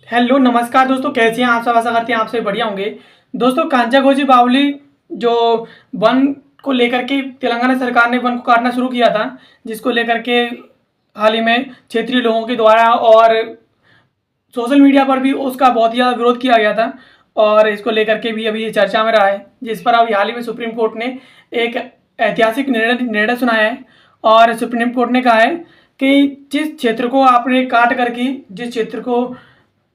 Hello नमस्कार दोस्तों, कैसे हैं आप सब। आशा करते हैं आप सब बढ़िया होंगे। दोस्तों, कांचागोची बावली जो वन को लेकर के तेलंगाना सरकार ने वन को काटना शुरू किया था, जिसको लेकर के हाल ही में क्षेत्रीय लोगों के द्वारा और सोशल मीडिया पर भी उसका बहुत ही ज़्यादा विरोध किया गया था और इसको लेकर के भी अभी ये चर्चा में रहा है, जिस पर अभी हाल ही में सुप्रीम कोर्ट ने एक ऐतिहासिक निर्णय सुनाया है। और सुप्रीम कोर्ट ने कहा है कि जिस क्षेत्र को आपने काट करके जिस क्षेत्र को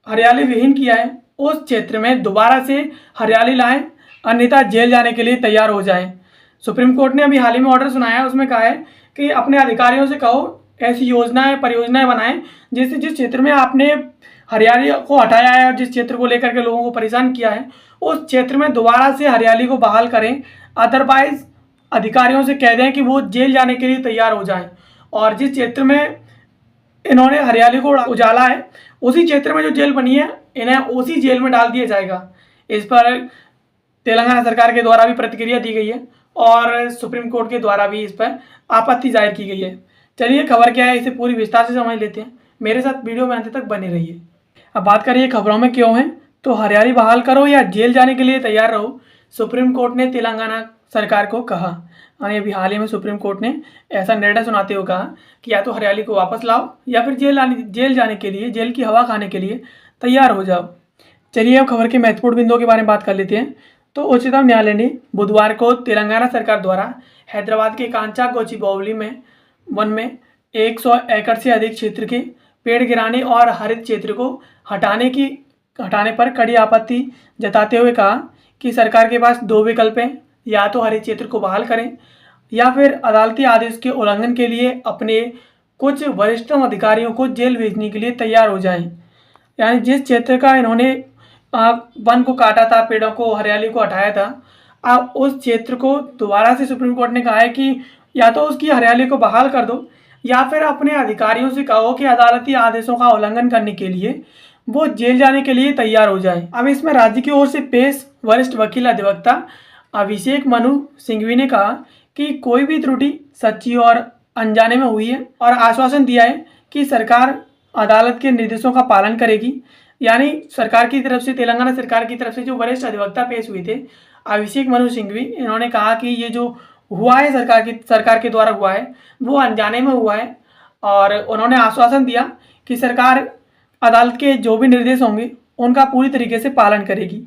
हरियाली विहीन किया है, उस क्षेत्र में दोबारा से हरियाली लाएं, अन्यथा जेल जाने के लिए तैयार हो जाएं। सुप्रीम कोर्ट ने अभी हाल ही में ऑर्डर सुनाया है, उसमें कहा है कि अपने अधिकारियों से कहो ऐसी योजनाएं परियोजनाएं बनाएं जिससे जिस क्षेत्र में आपने हरियाली को हटाया है और जिस क्षेत्र को लेकर के लोगों को परेशान किया है, उस क्षेत्र में दोबारा से हरियाली को बहाल करें। अदरवाइज अधिकारियों से कह दें कि वो जेल जाने के लिए तैयार हो जाएं। और जिस क्षेत्र में इन्होंने हरियाली को उजाला है, उसी क्षेत्र में जो जेल बनी है, इन्हें उसी जेल में डाल दिया जाएगा। इस पर तेलंगाना सरकार के द्वारा भी प्रतिक्रिया दी गई है और सुप्रीम कोर्ट के द्वारा भी इस पर आपत्ति जाहिर की गई है। चलिए, खबर क्या है इसे पूरी विस्तार से समझ लेते हैं। मेरे साथ वीडियो में अंत तक बने रहिए। अब बात करिए खबरों में क्यों है, तो हरियाली बहाल करो या जेल जाने के लिए तैयार रहो, सुप्रीम कोर्ट ने तेलंगाना सरकार को कहा। यानी अभी हाल ही में सुप्रीम कोर्ट ने ऐसा निर्णय सुनाते हुए कहा कि या तो हरियाली को वापस लाओ या फिर जेल जाने के लिए, जेल की हवा खाने के लिए तैयार हो जाओ। चलिए, अब खबर के महत्वपूर्ण बिंदुओं के बारे में बात कर लेते हैं। तो उच्चतम न्यायालय ने बुधवार को तेलंगाना सरकार द्वारा हैदराबाद के कांचागोची बावली में वन में 100 एकड़ से अधिक क्षेत्र के पेड़ गिराने और हरित क्षेत्र को हटाने पर कड़ी आपत्ति जताते हुए कहा कि सरकार के पास दो विकल्प हैं, या तो हरित क्षेत्र को बहाल करें या फिर अदालती आदेश के उल्लंघन के लिए अपने कुछ वरिष्ठतम अधिकारियों को जेल भेजने के लिए तैयार हो जाएं। यानी जिस क्षेत्र का इन्होंने वन को काटा था, पेड़ों को, हरियाली को हटाया था, अब उस क्षेत्र को दोबारा से सुप्रीम कोर्ट ने कहा है कि या तो उसकी हरियाली को बहाल कर दो या फिर अपने अधिकारियों से कहो कि अदालती आदेशों का उल्लंघन करने के लिए वो जेल जाने के लिए तैयार हो जाएं। अब इसमें राज्य की ओर से पेश वरिष्ठ वकील अधिवक्ता अभिषेक मनु सिंघवी ने कहा कि कोई भी त्रुटि सच्ची और अनजाने में हुई है और आश्वासन दिया है कि सरकार अदालत के निर्देशों का पालन करेगी। यानी सरकार की तरफ से, तेलंगाना सरकार की तरफ से जो वरिष्ठ अधिवक्ता पेश हुए थे, अभिषेक मनु सिंघवी, इन्होंने कहा कि ये जो हुआ है सरकार के द्वारा हुआ है वो अनजाने में हुआ है और उन्होंने आश्वासन दिया कि सरकार अदालत के जो भी निर्देश होंगे उनका पूरी तरीके से पालन करेगी।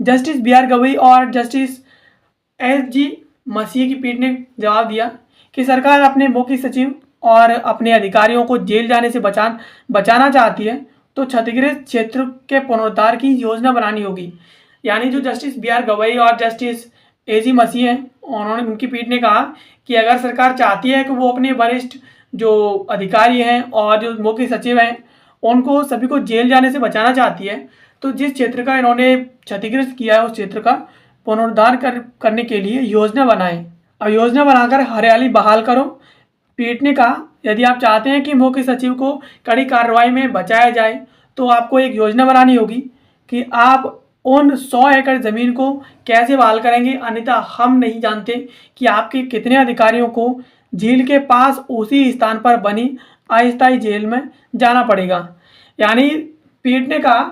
जस्टिस बी आर गवई और जस्टिस एस जी मसीह की पीठ ने जवाब दिया कि सरकार अपने मुख्य सचिव और अपने अधिकारियों को जेल जाने से बचाना चाहती है तो क्षतिग्रस्त क्षेत्र के पुनरुद्धार की योजना बनानी होगी। यानी जो जस्टिस बी आर गवई और जस्टिस ए जी मसीह हैं, उनकी पीठ ने कहा कि अगर सरकार चाहती है कि वो अपने वरिष्ठ जो अधिकारी हैं और जो मुख्य सचिव हैं उनको सभी को जेल जाने से बचाना चाहती है, तो जिस क्षेत्र का इन्होंने क्षतिग्रस्त किया है उस क्षेत्र का पुनरुद्धार करने के लिए योजना बनाएं। अब योजना बनाकर हरियाली बहाल करो। पीठ ने कहा यदि आप चाहते हैं कि मुख्य सचिव को कड़ी कार्रवाई में बचाया जाए तो आपको एक योजना बनानी होगी कि आप उन 100 एकड़ ज़मीन को कैसे बहाल करेंगे, अन्यथा हम नहीं जानते कि आपके कितने अधिकारियों को झील के पास उसी स्थान पर बनी अस्थायी जेल में जाना पड़ेगा। यानी पीठ ने कहा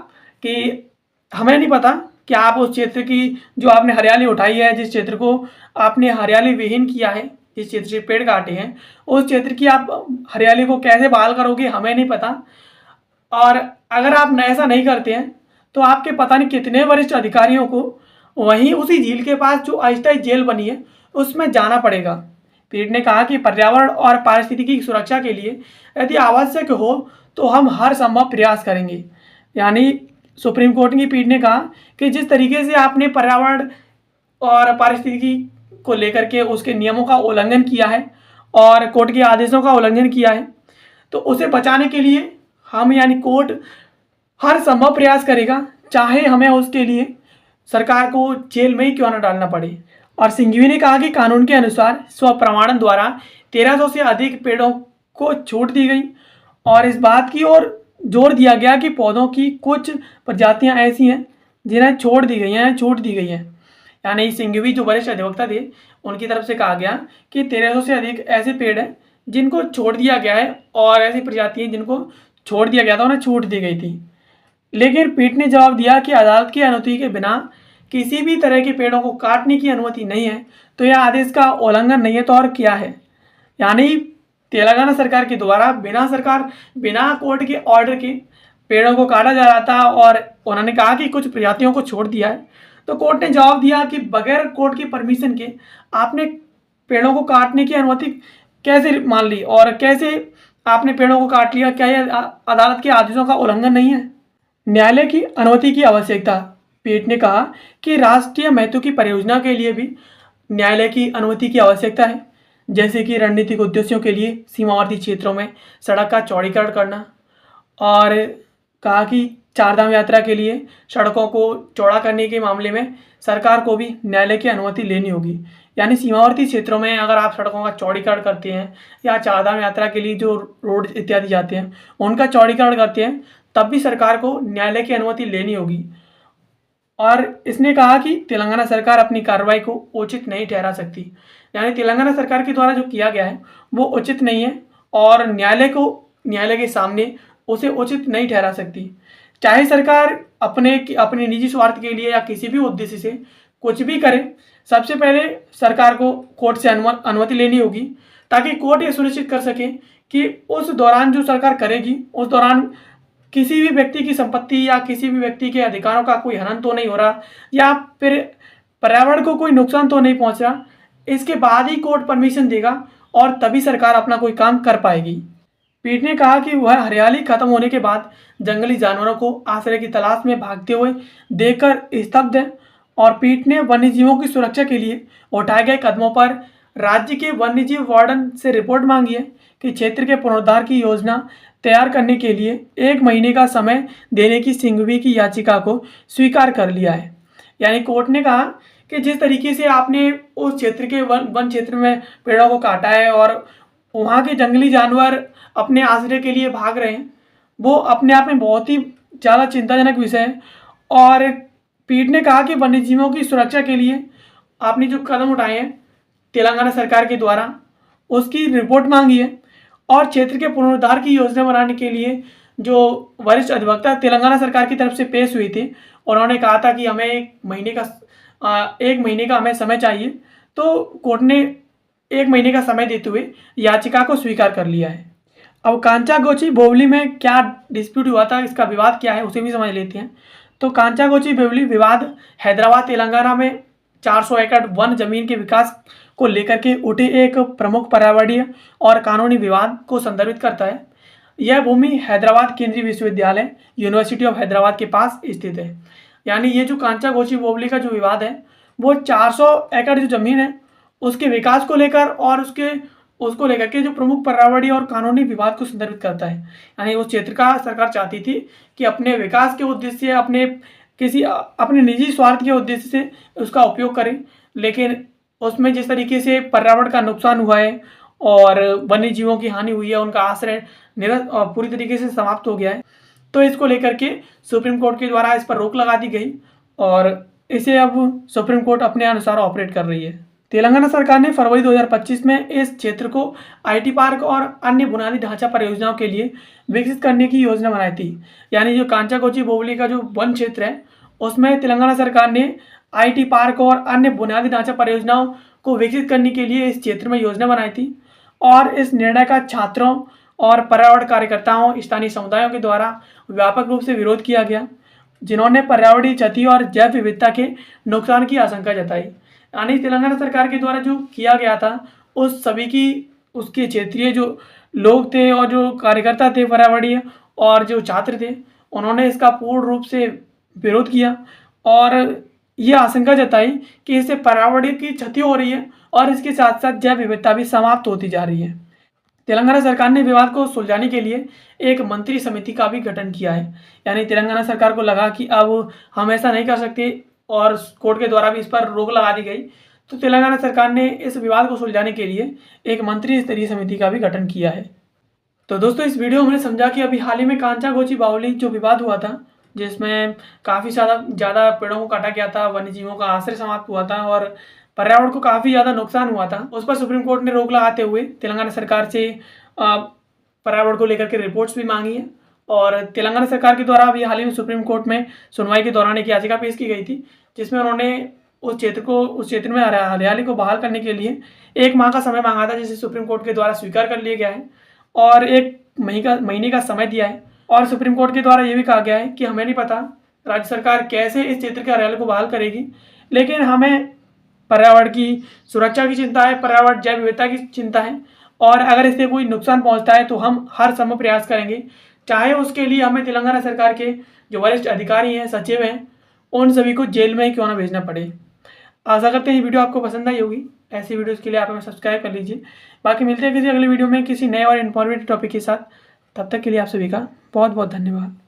कि हमें नहीं पता कि आप उस क्षेत्र की जो आपने हरियाली उठाई है, जिस क्षेत्र को आपने हरियाली विहीन किया है, जिस क्षेत्र से पेड़ काटे हैं, उस क्षेत्र की आप हरियाली को कैसे बहाल करोगे, हमें नहीं पता। और अगर आप ऐसा नहीं करते हैं तो आपके पता नहीं कितने वरिष्ठ अधिकारियों को वहीं उसी झील के पास जो अस्थायी जेल बनी है उसमें जाना पड़ेगा। पीठ ने कहा कि पर्यावरण और पारिस्थितिकी की सुरक्षा के लिए यदि आवश्यक हो तो हम हर संभव प्रयास करेंगे। यानी सुप्रीम कोर्ट की पीठ ने कहा कि जिस तरीके से आपने पर्यावरण और पारिस्थितिकी को लेकर के उसके नियमों का उल्लंघन किया है और कोर्ट के आदेशों का उल्लंघन किया है, तो उसे बचाने के लिए हम यानी कोर्ट हर संभव प्रयास करेगा, चाहे हमें उसके लिए सरकार को जेल में ही क्यों न डालना पड़े। और सिंघवी ने कहा कि कानून के अनुसार स्वप्रमाणन द्वारा 1300 से अधिक पेड़ों को छूट दी गई और इस बात की ओर जोर दिया गया कि पौधों की कुछ प्रजातियां ऐसी हैं जिन्हें छूट दी गई हैं। यानी सिंघवी जो वरिष्ठ अधिवक्ता थे उनकी तरफ से कहा गया कि 1300 से अधिक ऐसे पेड़ हैं जिनको छोड़ दिया गया है और ऐसी प्रजातियां जिनको छोड़ दिया गया था उन्हें छूट दी गई थी। लेकिन पीठ ने जवाब दिया कि अदालत की अनुमति के बिना किसी भी तरह के पेड़ों को काटने की अनुमति नहीं है, तो यह आदेश का उल्लंघन नहीं है तो और क्या है। यानी तेलंगाना सरकार के द्वारा बिना कोर्ट के ऑर्डर के पेड़ों को काटा जा रहा था और उन्होंने कहा कि कुछ प्रजातियों को छोड़ दिया है। तो कोर्ट ने जवाब दिया कि बगैर कोर्ट की परमिशन के आपने पेड़ों को काटने की अनुमति कैसे मान ली और कैसे आपने पेड़ों को काट लिया, क्या यह अदालत के आदेशों का उल्लंघन नहीं है। न्यायालय की अनुमति की आवश्यकता। पीठ ने कहा कि राष्ट्रीय महत्व की परियोजना के लिए भी न्यायालय की अनुमति की आवश्यकता है, जैसे कि रणनीतिक उद्देश्यों के लिए सीमावर्ती क्षेत्रों में सड़क का चौड़ीकरण करना। और कहा कि चारधाम यात्रा के लिए सड़कों को चौड़ा करने के मामले में सरकार को भी न्यायालय की अनुमति लेनी होगी। यानी सीमावर्ती क्षेत्रों में अगर आप सड़कों का चौड़ीकरण करते हैं या चारधाम यात्रा के लिए जो रोड इत्यादि जाते हैं उनका चौड़ीकरण करते हैं, तब भी सरकार को न्यायालय की अनुमति लेनी होगी। और इसने कहा कि तेलंगाना सरकार अपनी कार्रवाई को उचित नहीं ठहरा सकती। यानी तेलंगाना सरकार के द्वारा जो किया गया है वो उचित नहीं है और न्यायालय के सामने उसे उचित नहीं ठहरा सकती। चाहे सरकार अपने निजी स्वार्थ के लिए या किसी भी उद्देश्य से कुछ भी करे, सबसे पहले सरकार को कोर्ट से अनुमति लेनी होगी, ताकि कोर्ट ये सुनिश्चित कर सके कि उस दौरान जो सरकार करेगी उस दौरान किसी भी व्यक्ति की संपत्ति या किसी भी व्यक्ति के अधिकारों का कोई हनन तो नहीं हो रहा या फिर पर्यावरण को कोई नुकसान तो नहीं पहुंच रहा। इसके बाद ही कोर्ट परमिशन देगा और तभी सरकार अपना कोई काम कर पाएगी। पीठ ने कहा कि वह हरियाली खत्म होने के बाद जंगली जानवरों को आश्रय की तलाश में भागते हुए देखकर स्तब्ध है और पीठ ने वन्यजीवों की सुरक्षा के लिए उठाए गए कदमों पर राज्य के वन्यजीव वार्डन से रिपोर्ट मांगी है कि क्षेत्र के पुनरुद्धार की योजना तैयार करने के लिए 1 महीने का समय देने की सिंघवी की याचिका को स्वीकार कर लिया है। यानी कोर्ट ने कहा कि जिस तरीके से आपने उस क्षेत्र के वन क्षेत्र में पेड़ों को काटा है और वहाँ के जंगली जानवर अपने आश्रय के लिए भाग रहे हैं, वो अपने आप में बहुत ही ज़्यादा चिंताजनक विषय है। और पीठ ने कहा कि वन्यजीवों की सुरक्षा के लिए आपने जो कदम उठाए हैं तेलंगाना सरकार के द्वारा, उसकी रिपोर्ट मांगी है और क्षेत्र के पुनरुद्धार की योजना बनाने के लिए जो वरिष्ठ अधिवक्ता तेलंगाना सरकार की तरफ से पेश हुई थी, उन्होंने कहा था कि हमें 1 महीने का हमें समय चाहिए। तो कोर्ट ने 1 महीने का समय देते हुए याचिका को स्वीकार कर लिया है। अब कांचागोची बोवली में क्या डिस्प्यूट हुआ था, इसका विवाद क्या है, उसे भी समझ लेते हैं। तो कांचागोची बोवली विवाद हैदराबाद तेलंगाना में 400 एकड़ वन जमीन के विकास को लेकर के उठे एक प्रमुख पर्यावरणीय और कानूनी विवाद को संदर्भित करता है। यह भूमि हैदराबाद केंद्रीय विश्वविद्यालय यूनिवर्सिटी ऑफ हैदराबाद के पास स्थित है। यानी ये जो कांचागोची बोवली का जो विवाद है वो 400 एकड़ जो जमीन है उसके विकास को लेकर और उसको लेकर के जो प्रमुख पर्यावरणीय और कानूनी विवाद को संदर्भित करता है। यानी उस क्षेत्र का सरकार चाहती थी कि अपने विकास के उद्देश्य से अपने निजी स्वार्थ के उद्देश्य से उसका उपयोग करें, लेकिन उसमें जिस तरीके से पर्यावरण का नुकसान हुआ है और वन्य जीवों की हानि हुई है, उनका आश्रय पूरी तरीके से समाप्त हो गया है, तो इसको लेकर के सुप्रीम कोर्ट के द्वारा इस पर रोक लगा दी गई और इसे अब सुप्रीम कोर्ट अपने अनुसार ऑपरेट कर रही है। तेलंगाना सरकार ने फरवरी 2025 में इस क्षेत्र को आईटी पार्क और अन्य बुनियादी ढांचा परियोजनाओं के लिए विकसित करने की योजना बनाई थी। यानी जो कांचागोची बोवली का जो वन क्षेत्र है उसमें तेलंगाना सरकार ने आईटी पार्क और अन्य बुनियादी ढांचा परियोजनाओं को विकसित करने के लिए इस क्षेत्र में योजना बनाई थी और इस निर्णय का छात्रों और पर्यावरण कार्यकर्ताओं, स्थानीय समुदायों के द्वारा व्यापक रूप से विरोध किया गया, जिन्होंने पर्यावरणीय क्षति और जैव विविधता के नुकसान की आशंका जताई। यानी तेलंगाना सरकार के द्वारा जो किया गया था उस सभी की उसके क्षेत्रीय जो लोग थे और जो कार्यकर्ता थे पर्यावरणीय और जो छात्र थे, उन्होंने इसका पूर्ण रूप से विरोध किया और ये आशंका जताई कि इससे पर्यावरण की क्षति हो रही है और इसके साथ साथ जैव विविधता भी समाप्त होती जा रही है। तेलंगाना सरकार ने विवाद को सुलझाने के लिए एक मंत्री समिति का भी गठन किया है। यानी तेलंगाना सरकार को लगा कि अब हम ऐसा नहीं कर सकते और कोर्ट के द्वारा भी इस पर रोक लगा दी गई, तो तेलंगाना सरकार ने इस विवाद को सुलझाने के लिए एक मंत्री स्तरीय समिति का भी गठन किया है। तो दोस्तों इस वीडियो में हमने समझा कि अभी हाल ही में कांचागोची बावली जो विवाद हुआ था, जिसमें काफ़ी ज़्यादा पेड़ों को काटा गया था, वन्य जीवों का आश्रय समाप्त हुआ था और पर्यावरण को काफ़ी ज़्यादा नुकसान हुआ था, उस पर सुप्रीम कोर्ट ने रोक लगाते हुए तेलंगाना सरकार से पर्यावरण को लेकर के रिपोर्ट्स भी मांगी है और तेलंगाना सरकार के द्वारा अभी हाल ही में सुप्रीम कोर्ट में सुनवाई के दौरान एक याचिका पेश की गई थी, जिसमें उन्होंने उस क्षेत्र में हरियाली को बहाल करने के लिए 1 माह का समय मांगा था, जिसे सुप्रीम कोर्ट के द्वारा स्वीकार कर लिया गया है और 1 महीने का समय दिया है। और सुप्रीम कोर्ट के द्वारा ये भी कहा गया है कि हमें नहीं पता राज्य सरकार कैसे इस क्षेत्र के हरियाली को बहाल करेगी, लेकिन हमें पर्यावरण की सुरक्षा की चिंता है, पर्यावरण जैव विविधता की चिंता है, और अगर इससे कोई नुकसान पहुंचता है तो हम हर संभव प्रयास करेंगे, चाहे उसके लिए हमें तेलंगाना सरकार के जो वरिष्ठ अधिकारी हैं, सचिव हैं, उन सभी को जेल में ही क्यों ना भेजना पड़े। आशा करते हैं ये वीडियो आपको पसंद आई होगी। ऐसी वीडियोज़ के लिए आप हमें सब्सक्राइब कर लीजिए। बाकी मिलते हैं किसी अगली वीडियो में किसी नए और इन्फॉर्मेटिव टॉपिक के साथ। तब तक के लिए आप सभी का बहुत बहुत धन्यवाद।